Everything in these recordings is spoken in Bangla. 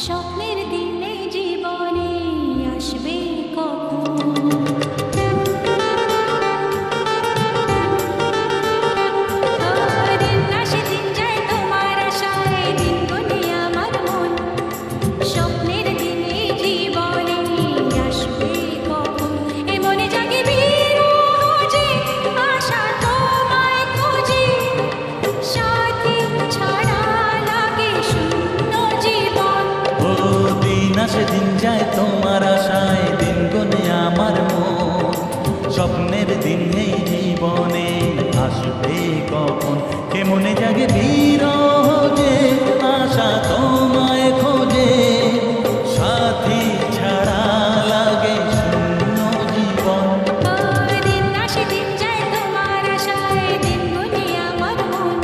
স্বপ্নের দিনে জীবনে আসবে কখন? দিন আসে দিন যায় তোমার আশায়, দিন গুনে আমার মন। স্বপ্নের দিনে জীবনে আসবে কখন? এ মনে জাগে বিরহ যে আশা তোমায় খোঁজে, সাথী ছাড়া লাগে শূন্য জীবন। ও দিন আসে দিন যায় তোমার আশায়, দিন গুনে আমার মন। স্বপ্নের দিন এই জীবনে আসবে কখন? কে মনে জাগে বিরহ যে আশা তোমায় খোঁজে, সাথী ছাড়া লাগে শূন্য জীবন। দিন আসে দিন যায় তোমার আশায়, দিন গুনে আমার মন।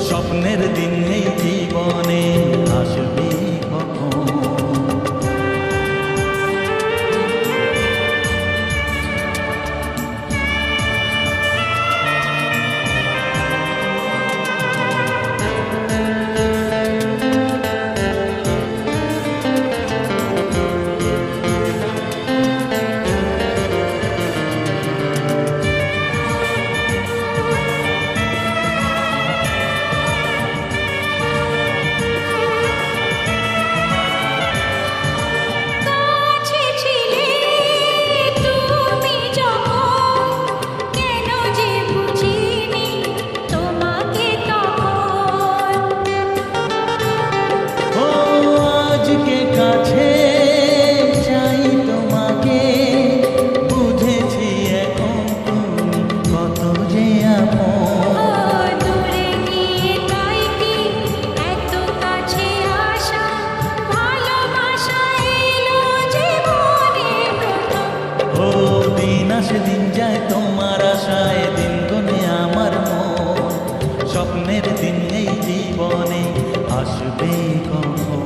স্বপ্নের দিন এই জীবনে আসবে কখন? কাছে ছিলে তুমি যখন, কেন যে বুঝিনি তোমাকে তখন। ও আজকে কাছে চাই তোমাকে, বুঝেছি এখন তুমি কত যে আপন। দূরে গিয়ে তাই কি এত কাছে আসা, ভালোবাসা এলো জীবনে প্রথম। ও দিন আসে দিন যায় তোমার আশায়, দিন গুনে আমার মন। স্বপ্নের দিন এই জীবনে আসবে কখন?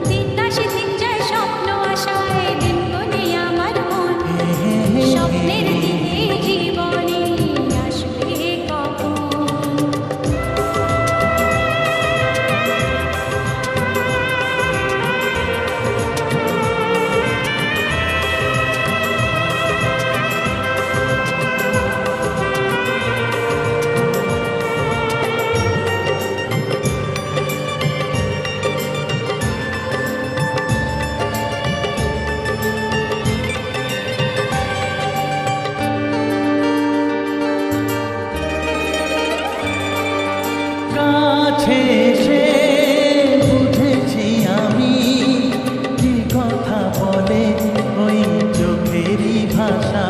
দিন আসে দিন যায় স্বপ্ন আশায়, দিন গুনে আমার মন। স্বপ্নের দিনে জীবনে আসবে কখন? কাছে এসে বুঝেছি আমি, কি কথা বলে ওই চোখেরই ভাষা।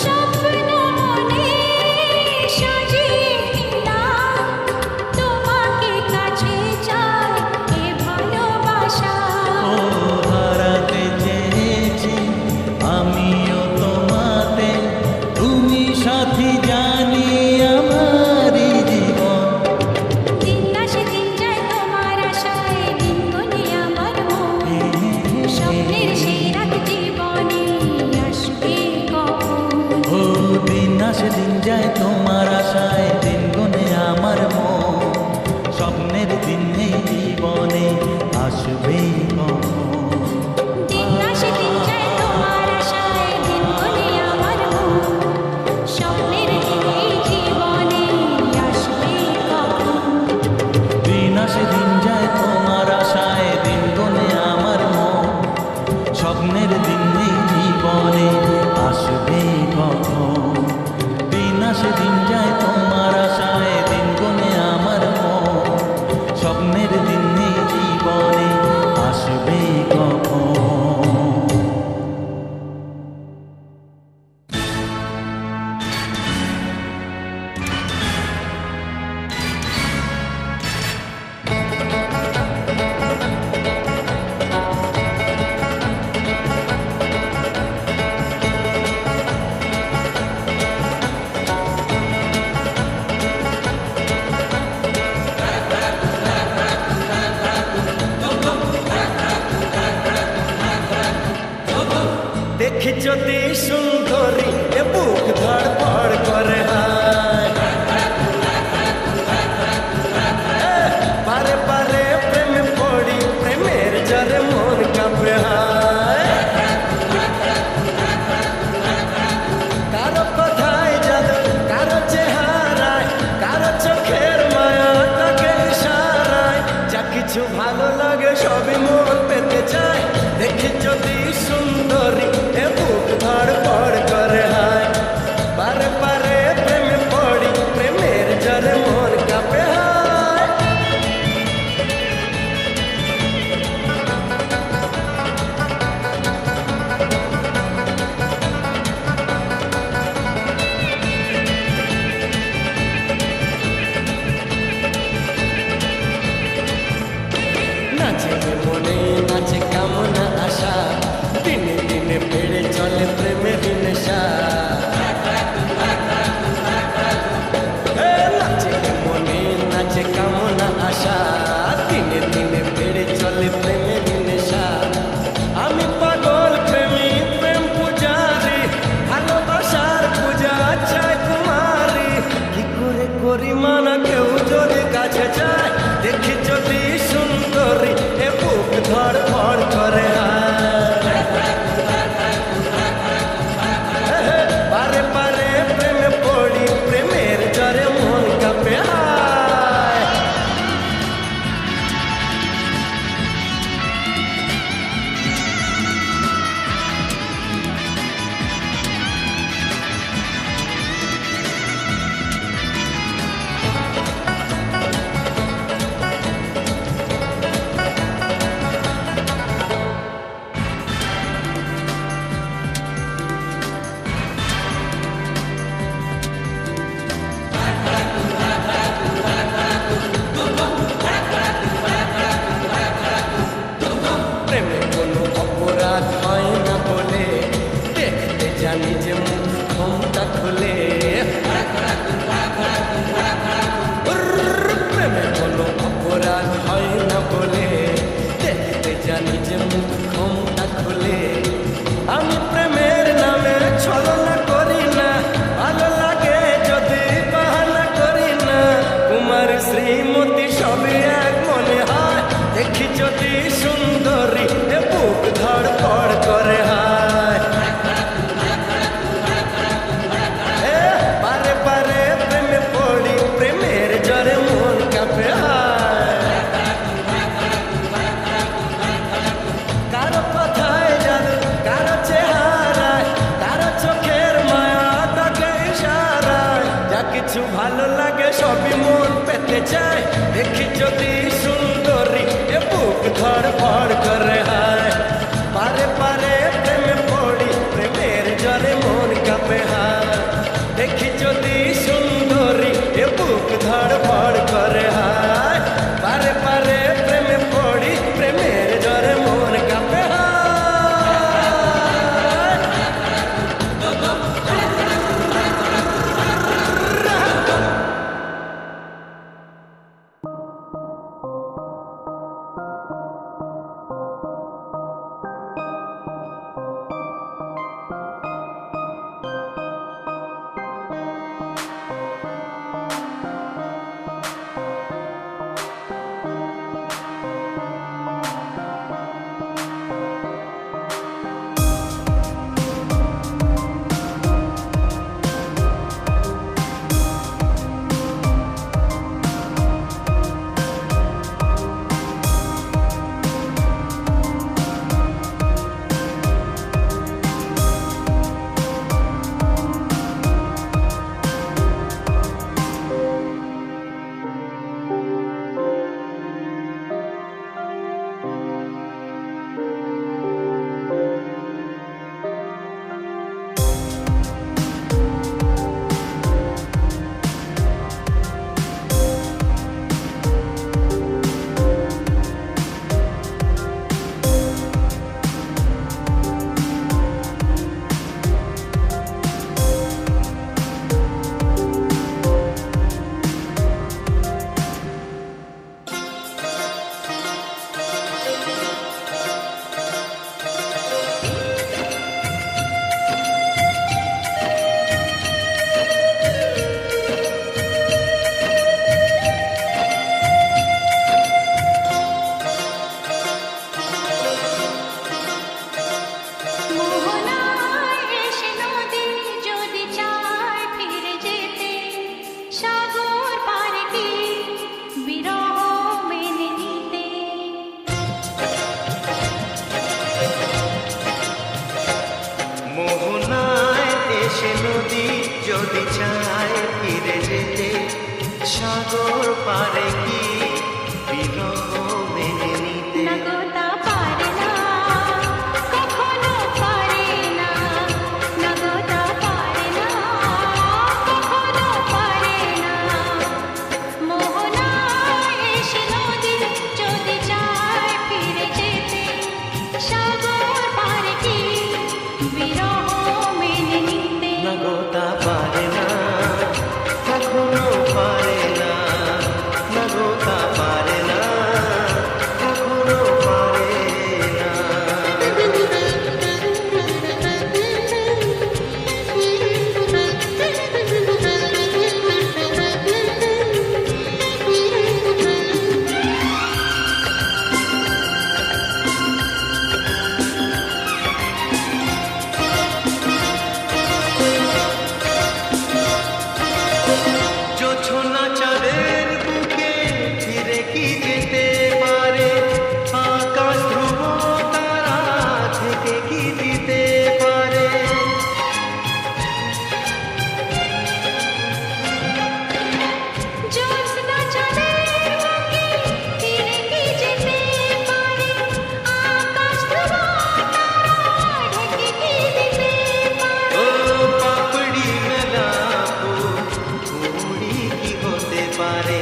স্বপ্ন মনে সাজিয়ে নিলাম, তোমাকে কাছে চাই এ ভালোবাসা। ও হারাতে চেয়েছি আমিও তোমাতে, তুমি সাথী জানি আমারই জীবন। দিন আসে দিন যায় তোমার আশায়, দিন গুনে আমার মন। স্বপ্নের সেই রাত জীবনে আসবে কখন? ও দিন আসে দিন যায় তোমার আশায়, দিন গুনে আমার মন। স্বপ্নের দিন এই জীবনে আসবে কখন? দিন আসে দিন যায় তোমার আশায়, দিন গুনে আমার মন। স্বপ্নের দিনে জীবনে আসবে কখন? দিন আসে দিন যায় তোমার আশায়, দিন গুনে আমার মন। স্বপ্নের দিন এই জীবনে আসবে কখন? দিন আসে দিন যায় তোমার আশায়, দিন গুনে আমার মন। স্বপ্নের দিন এই জীবনে আসবে কখন? দেখি যদি সুন্দরী এ বুক ধড়ফড় করে হায়। সবই মন পেতে চায় দেখি যদি সুন্দরী এ বুক ধড়ফড় করে হায় পারে পারে প্রেমে পড়ি প্রেমের জলে মন কাঁপে হায় নাচে মনে নাচে কামনা আশা দিনে দিনে বেড়ে চলে প্রেমের নেশা নাচে মনে নাচে কামনা আশা দিনে দিনে বেড়ে চলে প্রেমের নেশা আমি পাগল প্রেমী প্রেম পূজারি ভালোবাসার পূজা চাই কুমারী কি করে করি মানা কেউ যদি কাছে যায় দেখি যদি সুন্দরী এ বুক ধড়ফড় করে পারে পারে প্রেমে পড়ি প্রেমের জরে মন কাঁপে হায় প্রেমে কোনো অপরাধ হয় না বলে দেখতে জানি যে মুখ ক্ষমতা খুলে প্রেমে কোনো অপরাধ হয় না বলে দেখতে জানি যে মুখ ক্ষমতা খুলে আমি প্রেমের নামে ছলনা করি না ভালো লাগে যদি বাহানা করি না কুমার শ্রীমতী সবই এক মনে হয় দেখি যদি সুন্দরী এ বুক ধড়ফড় করে হায় পারে পারে প্রেমে পড়ি প্রেমের জরে মন কাঁপে হায় কারো কথায় জাদু কারো চেহারায় কারো চোখের মায়া তাকে ইশারায় যা কিছু ভালো লাগে সবই মন পেতে চায় দেখি যদি সুন্দরী এ বুক ধড়ফড় করে হায় পারে পারে প্রেমে এসে নদী যদি চায় ফিরে যেতে, সাগর পারে কি বিরহ মেনে নিতে? নগতা পারে না, কখনো পারে না, নগতা পারে না, কখনো পারে না। মোহনা এসে নদী যদি চায় ফিরে যেতে, সাগর পারে কি বিরহ মেনে নিতে? নগতা পারে না, কখনো পারে না, নগতা পারে না, কখনো পারে না। জোছনা চাঁদের বুকে ফিরে কি যেতে পারে? আকাশ ধ্রুব তারা থেকে কি দিতে পারে? জ্যোৎস্না চাঁদের বুকে ফিরে কি যেতে পারে? আকাশ ধ্রুব তারা ঢেকে কি দিতে পারে? ও পাপড়ি মেলা ফুল কুড়ি কি হতে পারে?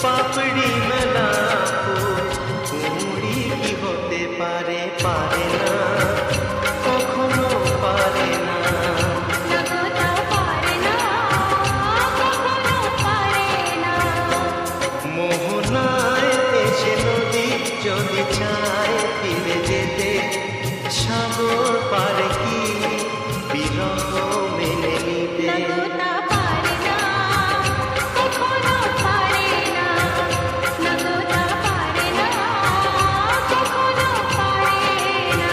পাপড়ি মেলা ফুল কুড়ি কি হতে পারে? পারে না, কখনো পারে না। নগতা পারে না, কখনো পারে না। মোহনায় এসে নদী যদি চায় ফিরে যেতে, সাগর পারে কি বিরহ মেনে নিতে? নগতা পারে না, কখনো পারে না, নগতা পারে না, কখনো পারে না।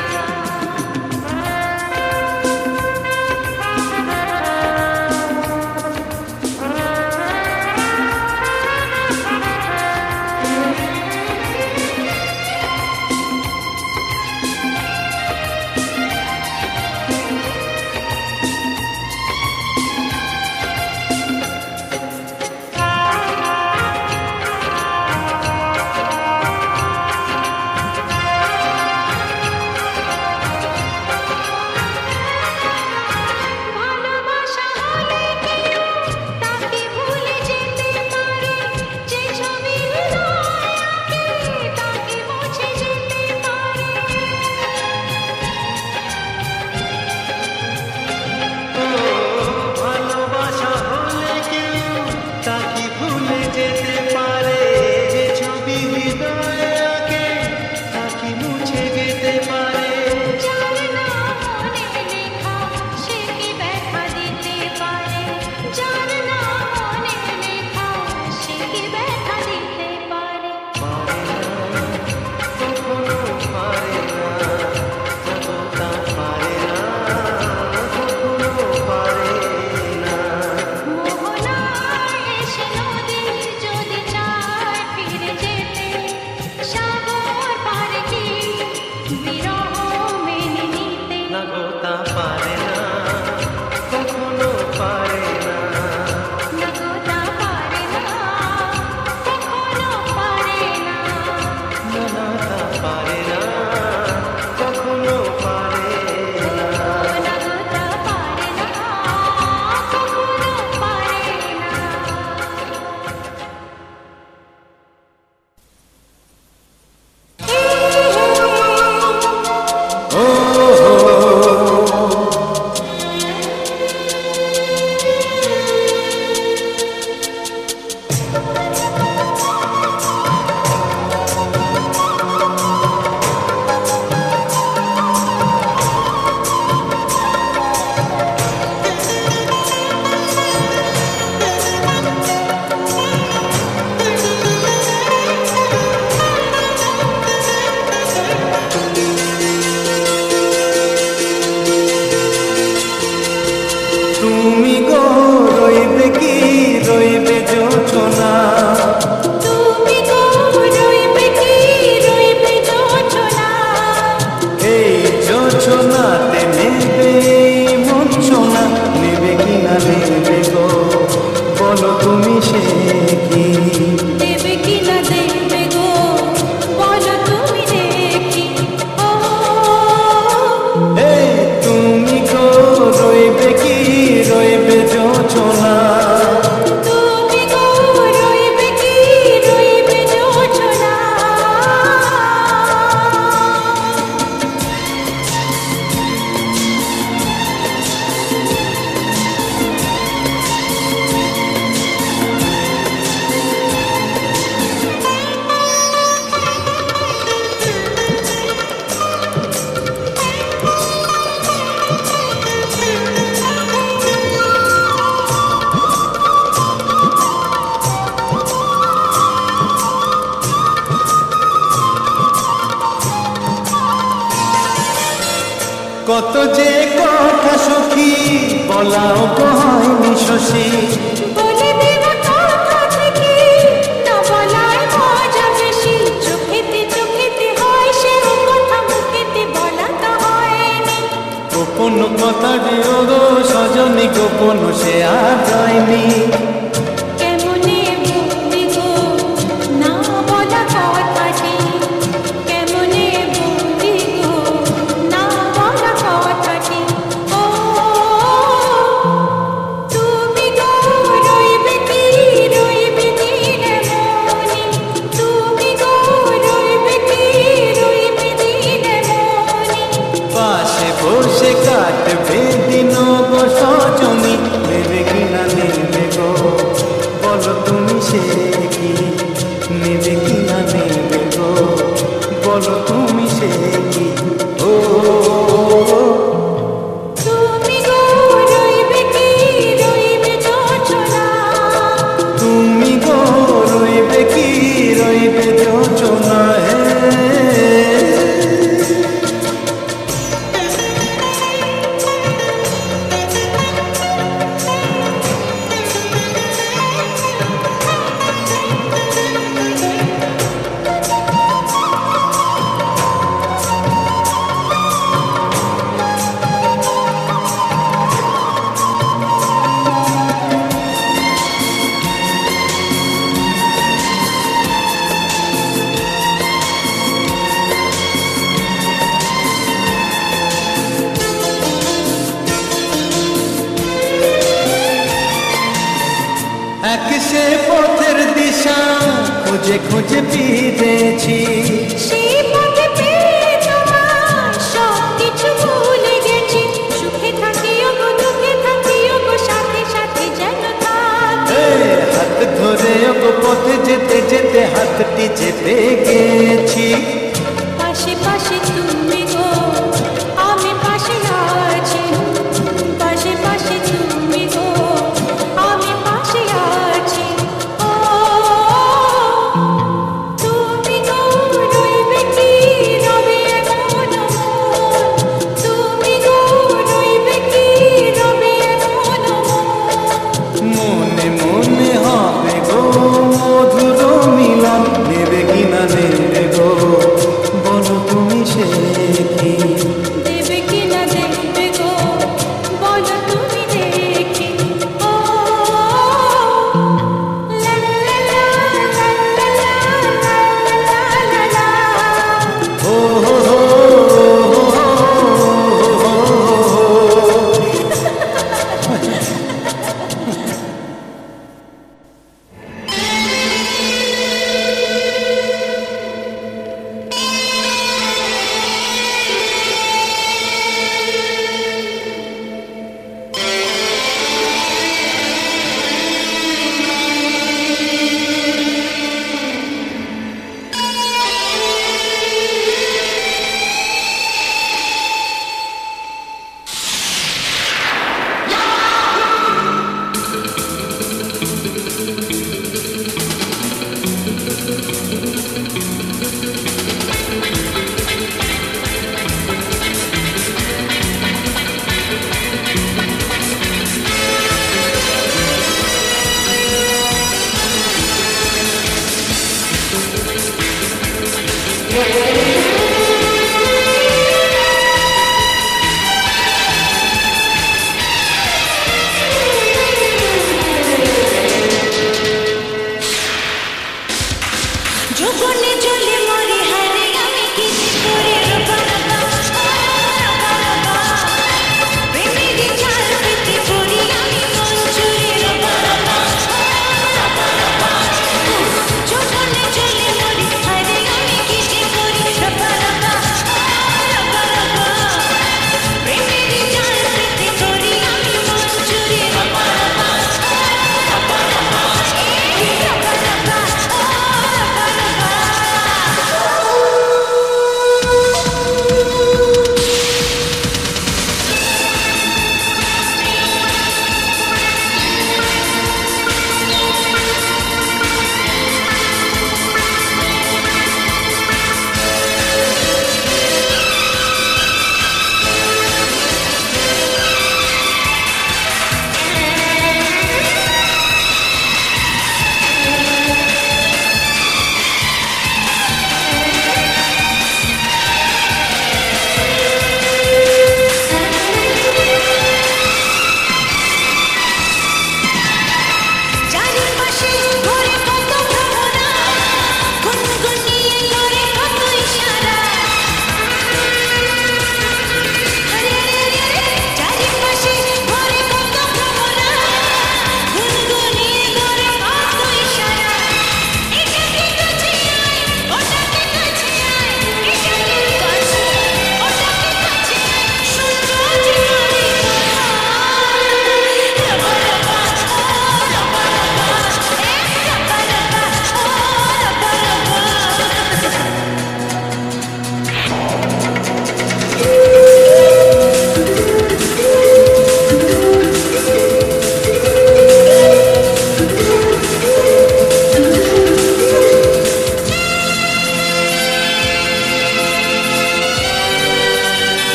ভালোবাসা হলে কেউ তাকে ভুলে যেতে পারে, যে ছবি হৃদয়ে আঁকে তাকে মুছে যেতে পারে। ও ভালোবাসা হলে কেউ তাকে ভুলে যেতে পারে, যে ছবি হৃদয়ে আঁকে তাকে মুছে যেতে পারে। যার নাম মনে লেখা সে কি ব্যথা দিতে পারে? যার নাম মনে লেখা সে কি ব্যথা দিতে পারে? পারে না, কখনো পারে না, নগতা পারে না, কখনো পারে না। মোহনা এসে নদী যদি চায় ফিরে যেতে, সাগর পারে কি বিরহ মেনে নিতে? নগতা পারে না, কখনো পারে না। নগতা পারে না, কখনো পারে না। নগতা পারে না, কখনো পারে না। নগতা পারে না, কখনো পারে না। তুমি গো রইবে কি রইবে জোছনা, তুমি গো রইবে কি রইবে জোছনা? এই জোছনাতে নেবে মঞ্চনা, নেবে কত যে কথা সখী বলাও হয়নি শশী বলে দেব কথা থেকে না বলায় মজা বেশি চোখেতে হয় সে কথা মুখেতে বলা তো হয়নি গোপন কথা দিও গো সজনী গোপন সে আর যায়নি কেমনে বলবি গো না বলা কথাটি কেমনে বলবি গো না বলা কথাটি ও তুমি গো রইবে দিনে মনি তুমি গো রইবে দিনে মনি পাশে বসে কাটবে দিন গো সজনী নেবে কিনা নেবে গো বলো তুমি সে কি নেবে কিনা নেবে গো বলো তুমি সে কি ও তুমি গো রইবে যোচনা তুমি গো রইবে কি রইবে যোচনা এক সে পথের দিশা খুঁজে খুঁজে ফিরেছি সেই পথে পেয়ে তোমার সব কিছু ভুলে গেছি সুখে থাকিও গো দুঃখে থাকিও গো সাথে সাথে যেন থাকি এ, হাত ধরে গো পথে যেতে যেতে হাতটি চেপে গেছি পাশে পাশে তুমি গো আমি পাশে আছি পাশে পাশে তুমি গো আমি পাশে আছি ও তুমি গো রইবে কি রবে এমন মন তুমি গো রইবে কি রবে এমন মন মনে মনে হবে গো মধুর মিলন নেবে কিনা নেবে গো বলো তুমি সে কি দেবে কি না দেবে গো বলো তুমি দেখি ও লা লা লা লা লা লা লা ও হো হো যৌবনে জ্বলে মরে হারে আমি কি যে করে রবা প্রেমের জাল পেতে পড়ি আমি মন জুড়ে রবা যৌবনে জ্বলে মরে হারে আমি কি যে করে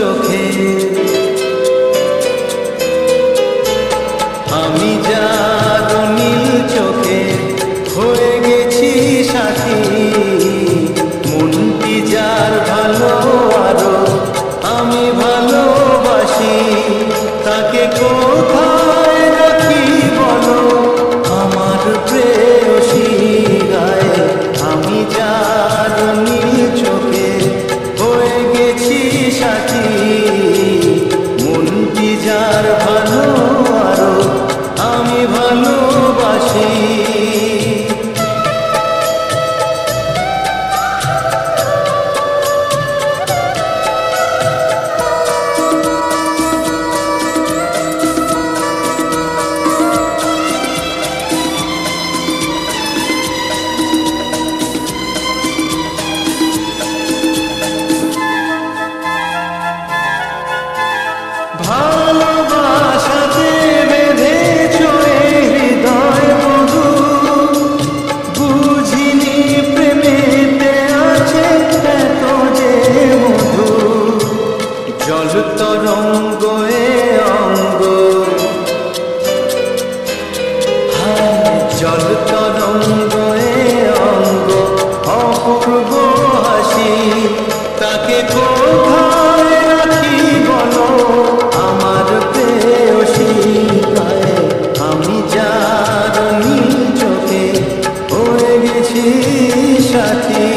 চোখে আমি যার নীল চোখে হয়ে গেছি সাথী মনটি যার ভালো আরো আমি ভালোবাসি তাকে কোথায় রাখি বলো আমার প্রেয়সী গায়ে আমি যার নীল চোখে হয়ে গেছি সাথী মনটি যার ভালো আরো আমি ভালোবাসি ভালোবাসাতে বেঁধেছ এই হৃদয় মধু বুঝিনি প্রেমেতে আছে এত যে মধু জল তরঙ্গ এ অঙ্গ হায় জল তরঙ্গ এ অঙ্গ অপূর্ব হাসি তাকে কোথায় রাখি বলো আমার প্রেয়সী গায়ে আমি যার নীল চোখে হয়ে গেছি সাথী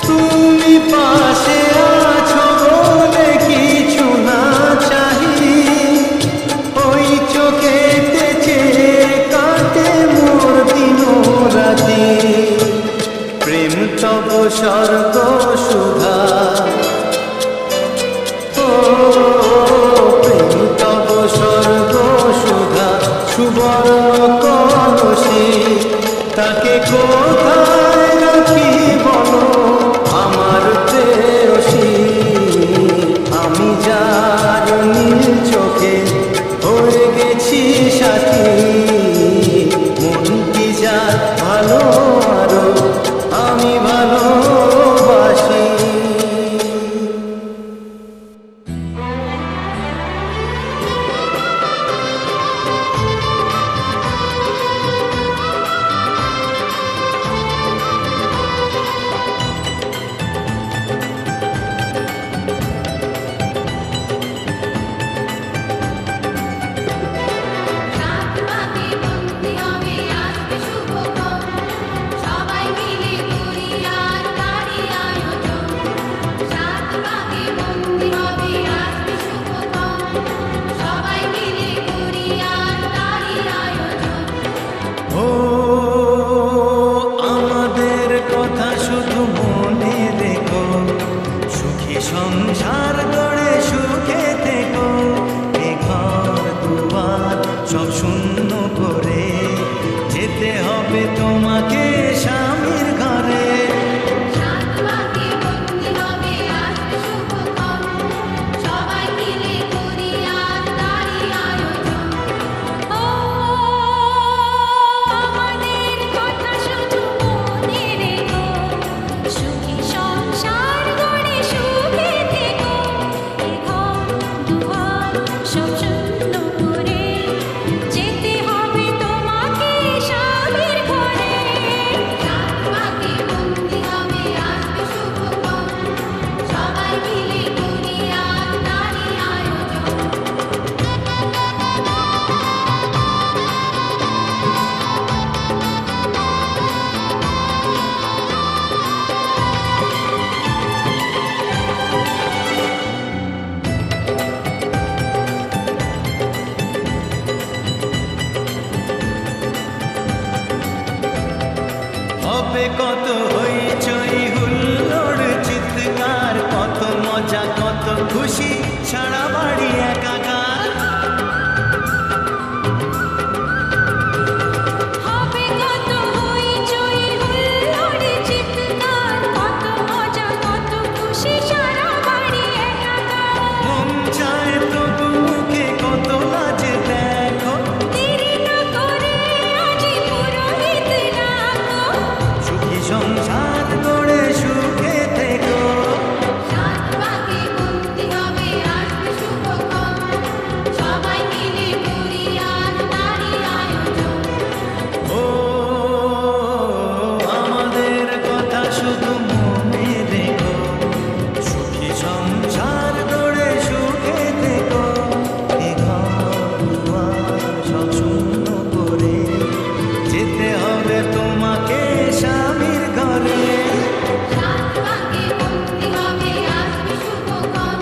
তুমি পাশে আছো বলে কিছু না চাহি ওই চোখেতে চেয়ে কাটে মোর দিন রাতি প্রেম তব স্বর্গ সুধা ও প্রেম তব স্বর্গ সুধা সুবর্ণ কলসি তাকে কোথায় রাখি বলো আমার প্রেয়সী আমি যার নীল চোখে হয়ে গেছি সাথী মনটি যার ভালো আরো আমি ভালোবাসি ছাড়া বাড়ি একাকার। হবে কত হইচই হুল্লোড় চিৎকার, কত মজা কত খুশি সারা বাড়ি একাকার। মন চায় তবু মুখে কত লাজে দেখো, দেরি না করে আজই পুরোহিত ডাকো। সুখী সংসার গড়ে সুখে থেকো। সাত পাকে বন্দি হবে আসবে শুভক্ষণ, সবাই মিলে করি আজ তারই আয়োজন। ও আমাদের কথা শুধু মনে রেখো, সুখী সংসার গড়ে সুখে থেকো। এ ঘর দুয়ার সব শূন্য করে যেতে হবে তোমাকে স্বামীর ঘরে। সাত পাকে বন্দি হবে আসবে শুভক্ষণ,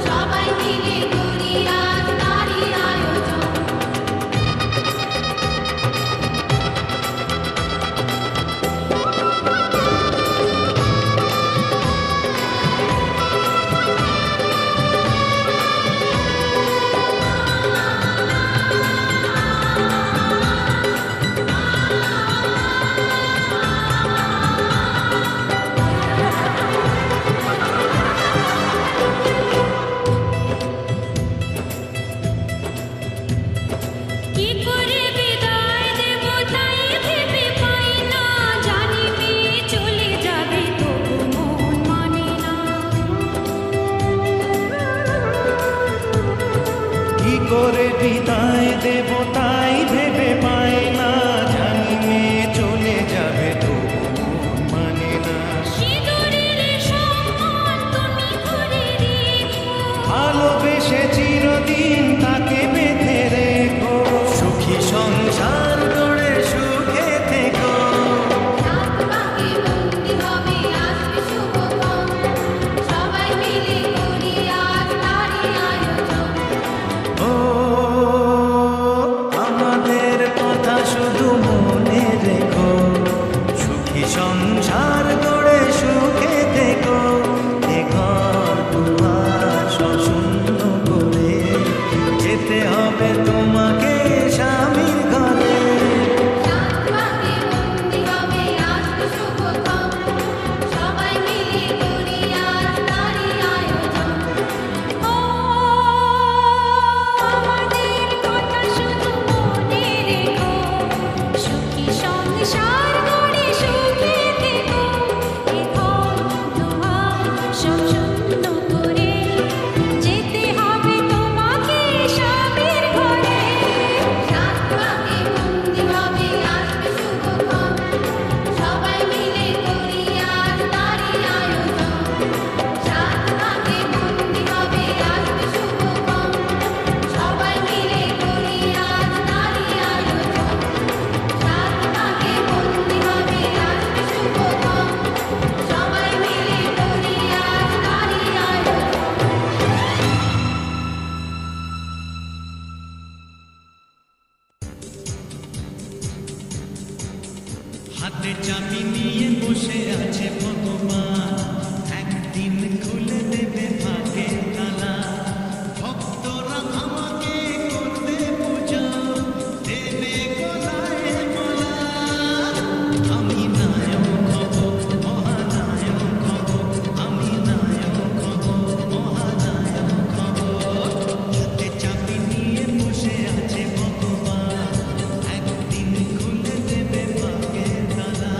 সবাই মিলে করি আজ তারই আয়োজন। কি করে বিদায় দেব তাই ভেবে পাই না, জানি মেয়ে চলে যাবে তবু মন মানে না। কি করে বিদায় দেব তাই ভেবে পাই না, জানি মেয়ে চলে যাবে তবু মন মানে না। সিঁদুরের সম্মান তুমি করে রেখো, ভালোবেসে চিরদিন তাকে বেঁধে রেখো, সুখী সংসার গড়ে সুখে থেকো। সাত পাকে বন্দি হবে আসবে শুভক্ষণ, সবাই মিলে করি আজ তারই আয়োজন। ও আমাদের কথা শুধু মনে রেখো, সুখী সংসার গড়ে সুখে থেকো। এ ঘর দুয়ার সব শূন্য করে যেতে হবে তোমাকে স্বামীর ঘরে। সাত পাকে বন্দি হবে আসবে শুভক্ষণ, সবাই মিলে করি আজ তারই আয়োজন। ও আমাদের কথা শুধু মনে রেখো, সুখী সংসার গড়ে সুখে থেকো। এ ঘর দুয়ার সব শূন্য করে যেতে হবে তোমাকে স্বামীর ঘরে। সাত পাকে বন্দি হবে আসবে শুভক্ষণ, সবাই মিলে করি আজ তারই আয়োজন। সাত পাকে বন্দি হবে আসবে শুভক্ষণ, সবাই মিলে করি আজ তারই আয়োজন। সাত পাকে বন্দি হবে আসবে শুভক্ষণ, সবাই মিলে করি আজ তারই আয়োজন। হাতে চাবি নিয়ে বসে আছে ভগবান, একদিন খুলে দেবে ভাগের তালা। ভক্তরা আমাকে করবে পূজা, দেবে গলায় মালা। আমি নায়ক হব, মহানায়ক হব, আমি নায়ক হব, মহানায়ক হব। হাতে চাবি নিয়ে বসে আছে ভগবান, একদিন খুলে দেবে ভাগের তালা।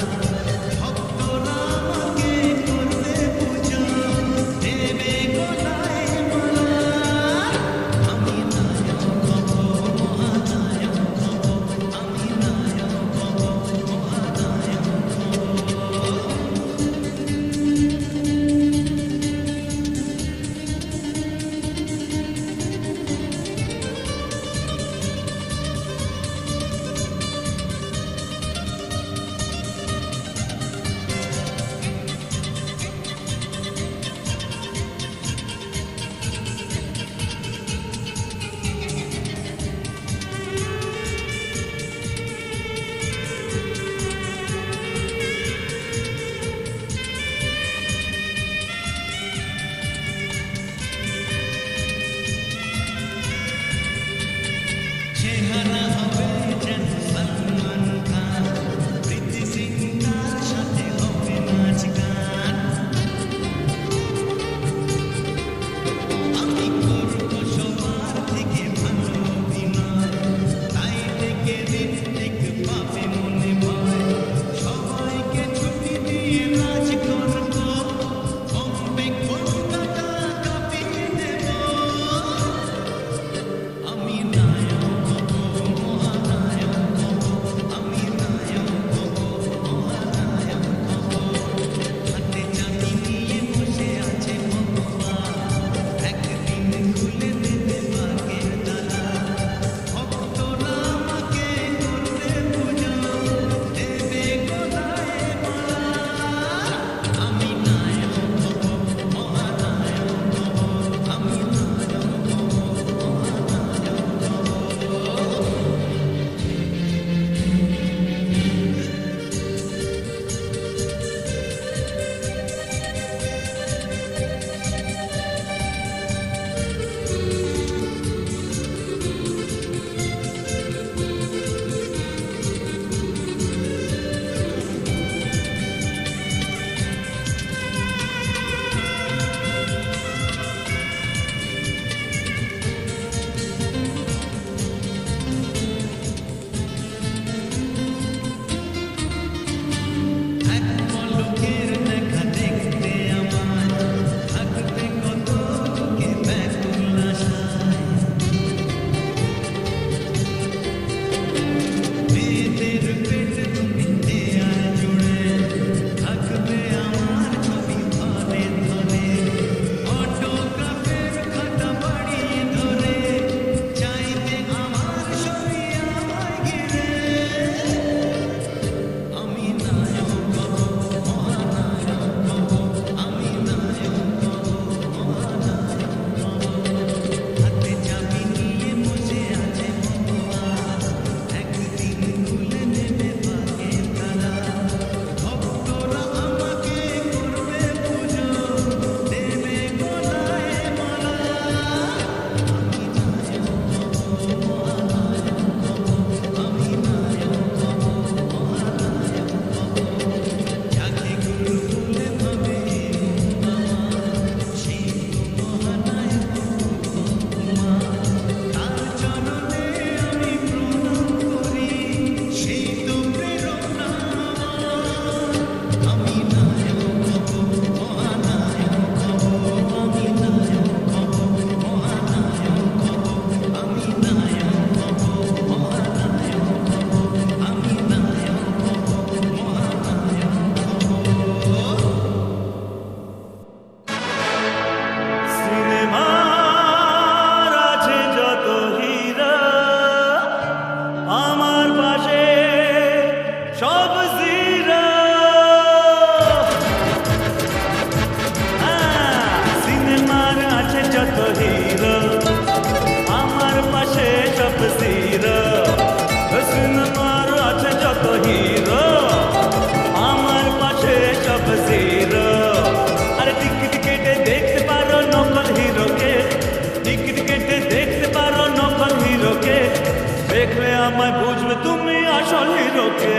আমায় বুঝবে তুমি আসল হিরোকে।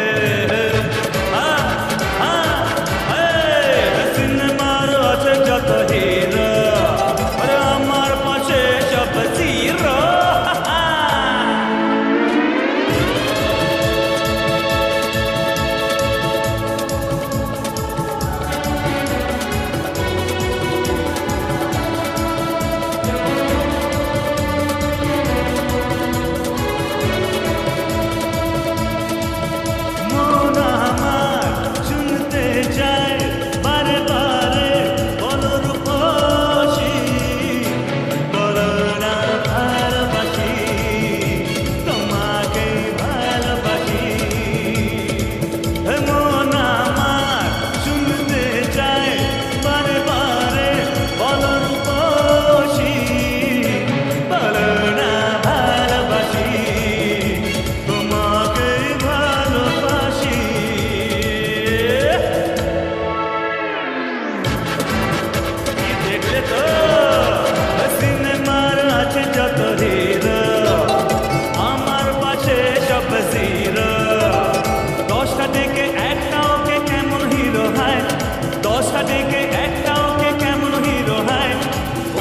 সিনেমার আছে যত হিরো, আরে আমার পাশে সব জিরো।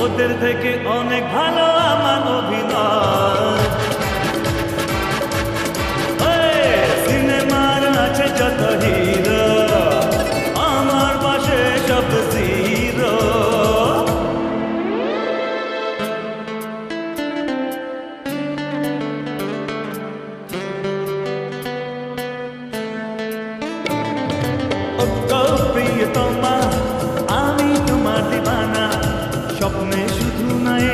ওদের থেকে অনেক ভালো আমার অভিনয়। সিনেমার আছে যত হিরো, আমার পাশে সব জিরো। প্রিয়তমা আমি তোমার দিবানা, স্বপ্নে শুধু নয়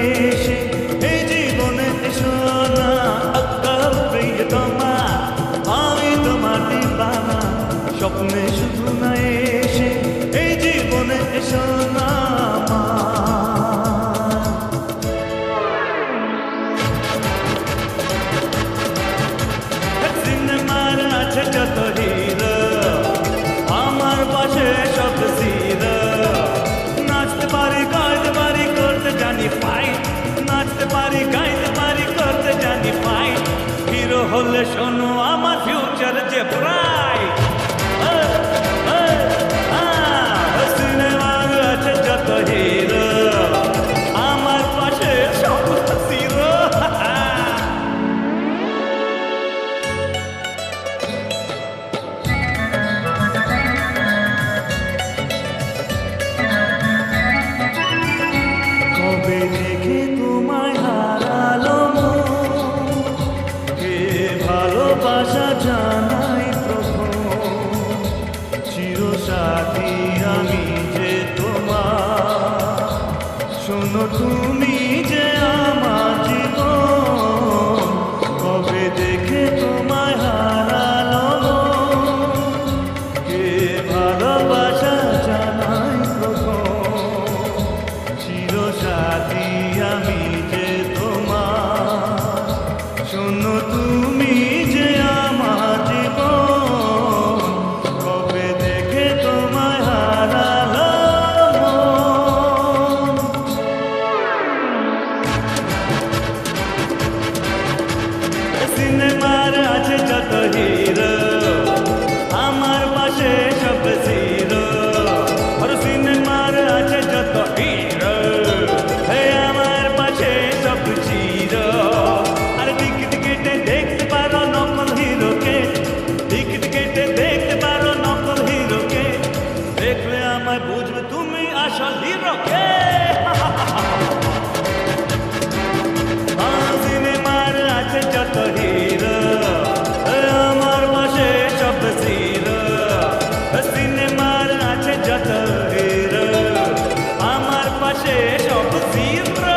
হলে শোনো আমার ফিউচার যে ব্রাইট সিনেমার আছে যত হিরো আমার পাশে সব হিরো কবে দেখে তোমায় হারালো মন, কে ভালোবাসা জানাই প্রথম, চিরসাথী আমি যে তোমার, শোনো তুমি যে আমার জীবন, কবে দেখে তোমায় হারালো মন, কে ভালোবাসা জানাই প্রথম, চিরসাথী আমি যে তোমার, শোনো তুমি যে আমার জীবন, কবে দেখে তোমায় হারালো মন। সিনেমার আছে যত হিরো আমার পাশে সব জিরো, আর সিনেমার আছে যত হিরো আমার পাশে সব জিরো। আর টিকিট কেটে দেখতে পারো নকল হিরোকে, টিকিট কেটে দেখতে পারো নকল হিরোকে, দেখলে আমায় বুঝবে তুমি আসল হিরোকে। সিনেমার আছে যত হিরো আমার পাশে সব জিরো, সিনেমার আছে যত হিরো আমার পাশে সব জিরো।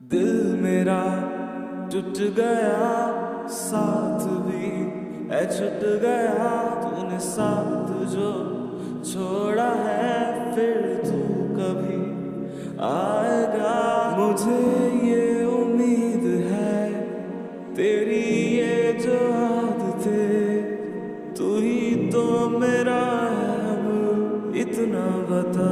दिल मेरा टूट गया साथ भी है छूट गया तूने साथ जो छोड़ा है फिर तू कभी आएगा, मुझे ये उम्मीद है तेरी ये जो आदतें, तू ही तो मेरा है अब इतना बता